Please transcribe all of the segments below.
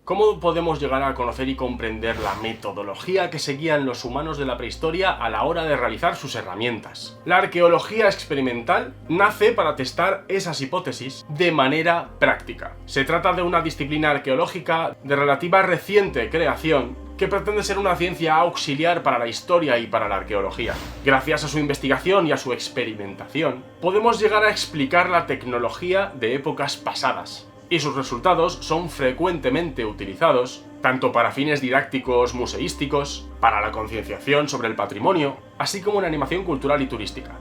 ¿Cómo podemos llegar a conocer y comprender la metodología que seguían los humanos de la prehistoria a la hora de realizar sus herramientas? La arqueología experimental nace para testar esas hipótesis de manera práctica. Se trata de una disciplina arqueológica de relativa reciente creación que pretende ser una ciencia auxiliar para la historia y para la arqueología. Gracias a su investigación y a su experimentación, podemos llegar a explicar la tecnología de épocas pasadas, y sus resultados son frecuentemente utilizados tanto para fines didácticos museísticos, para la concienciación sobre el patrimonio, así como en animación cultural y turística.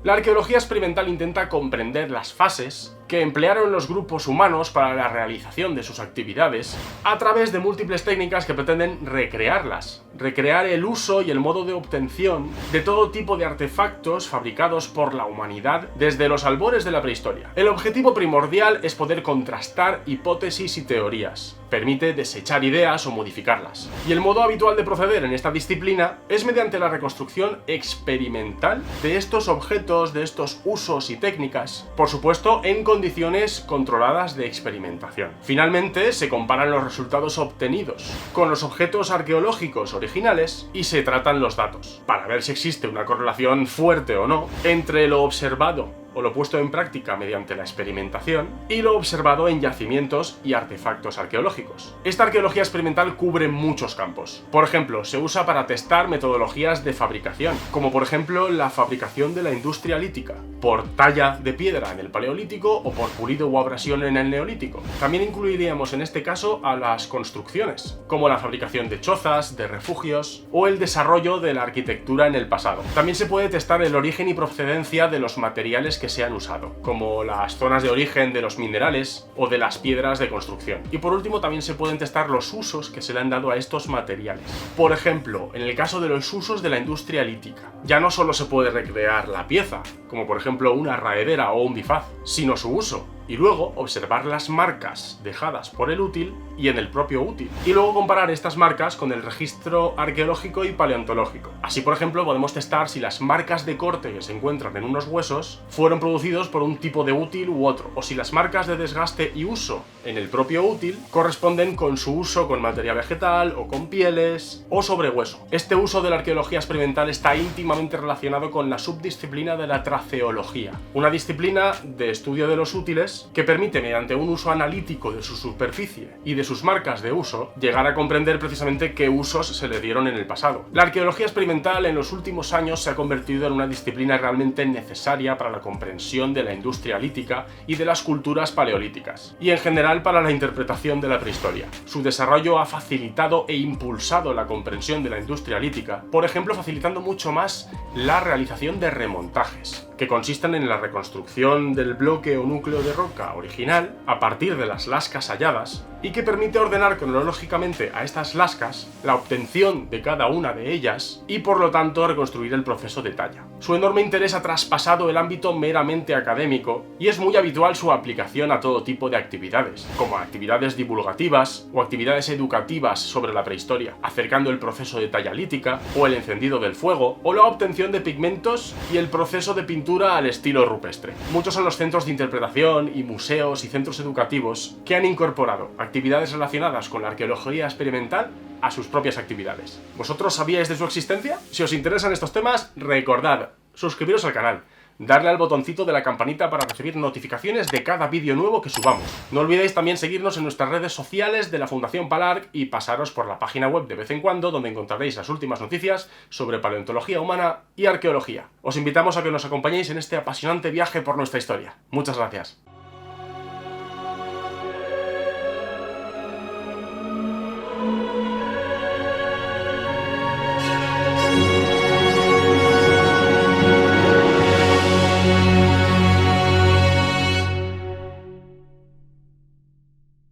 La arqueología experimental intenta comprender las fases que emplearon los grupos humanos para la realización de sus actividades a través de múltiples técnicas que pretenden recrearlas, recrear el uso y el modo de obtención de todo tipo de artefactos fabricados por la humanidad desde los albores de la prehistoria. El objetivo primordial es poder contrastar hipótesis y teorías, permite desechar ideas o modificarlas. Y el modo habitual de proceder en esta disciplina es mediante la reconstrucción experimental de estos objetos, de estos usos y técnicas, por supuesto en condiciones controladas de experimentación. Finalmente, se comparan los resultados obtenidos con los objetos arqueológicos originales y se tratan los datos, para ver si existe una correlación fuerte o no entre lo observado o lo puesto en práctica mediante la experimentación y lo observado en yacimientos y artefactos arqueológicos. Esta arqueología experimental cubre muchos campos. Por ejemplo, se usa para testar metodologías de fabricación, como por ejemplo la fabricación de la industria lítica, por talla de piedra en el paleolítico o por pulido o abrasión en el neolítico. También incluiríamos en este caso a las construcciones, como la fabricación de chozas, de refugios o el desarrollo de la arquitectura en el pasado. También se puede testar el origen y procedencia de los materiales que se han usado, como las zonas de origen de los minerales o de las piedras de construcción. Y por último también se pueden testar los usos que se le han dado a estos materiales. Por ejemplo, en el caso de los usos de la industria lítica, ya no solo se puede recrear la pieza, como por ejemplo una raedera o un bifaz, sino su uso, y luego observar las marcas dejadas por el útil y en el propio útil, y luego comparar estas marcas con el registro arqueológico y paleontológico. Así, por ejemplo, podemos testar si las marcas de corte que se encuentran en unos huesos fueron producidos por un tipo de útil u otro, o si las marcas de desgaste y uso en el propio útil corresponden con su uso con materia vegetal o con pieles o sobre hueso. Este uso de la arqueología experimental está íntimamente relacionado con la subdisciplina de la traceología, una disciplina de estudio de los útiles que permite, mediante un uso analítico de su superficie y de sus marcas de uso, llegar a comprender precisamente qué usos se le dieron en el pasado. La arqueología experimental en los últimos años se ha convertido en una disciplina realmente necesaria para la comprensión de la industria lítica y de las culturas paleolíticas, y en general para la interpretación de la prehistoria. Su desarrollo ha facilitado e impulsado la comprensión de la industria lítica, por ejemplo, facilitando mucho más la realización de remontajes, que consisten en la reconstrucción del bloque o núcleo de roca original a partir de las lascas halladas, y que permite ordenar cronológicamente a estas lascas la obtención de cada una de ellas y por lo tanto reconstruir el proceso de talla. Su enorme interés ha traspasado el ámbito meramente académico y es muy habitual su aplicación a todo tipo de actividades, como actividades divulgativas o actividades educativas sobre la prehistoria, acercando el proceso de talla lítica o el encendido del fuego o la obtención de pigmentos y el proceso de pintura al estilo rupestre. Muchos son los centros de interpretación y museos y centros educativos que han incorporado actividades relacionadas con la arqueología experimental a sus propias actividades. ¿Vosotros sabíais de su existencia? Si os interesan estos temas, recordad suscribiros al canal, darle al botoncito de la campanita para recibir notificaciones de cada vídeo nuevo que subamos. No olvidéis también seguirnos en nuestras redes sociales de la Fundación Palarc y pasaros por la página web de vez en cuando, donde encontraréis las últimas noticias sobre paleontología humana y arqueología. Os invitamos a que nos acompañéis en este apasionante viaje por nuestra historia. Muchas gracias.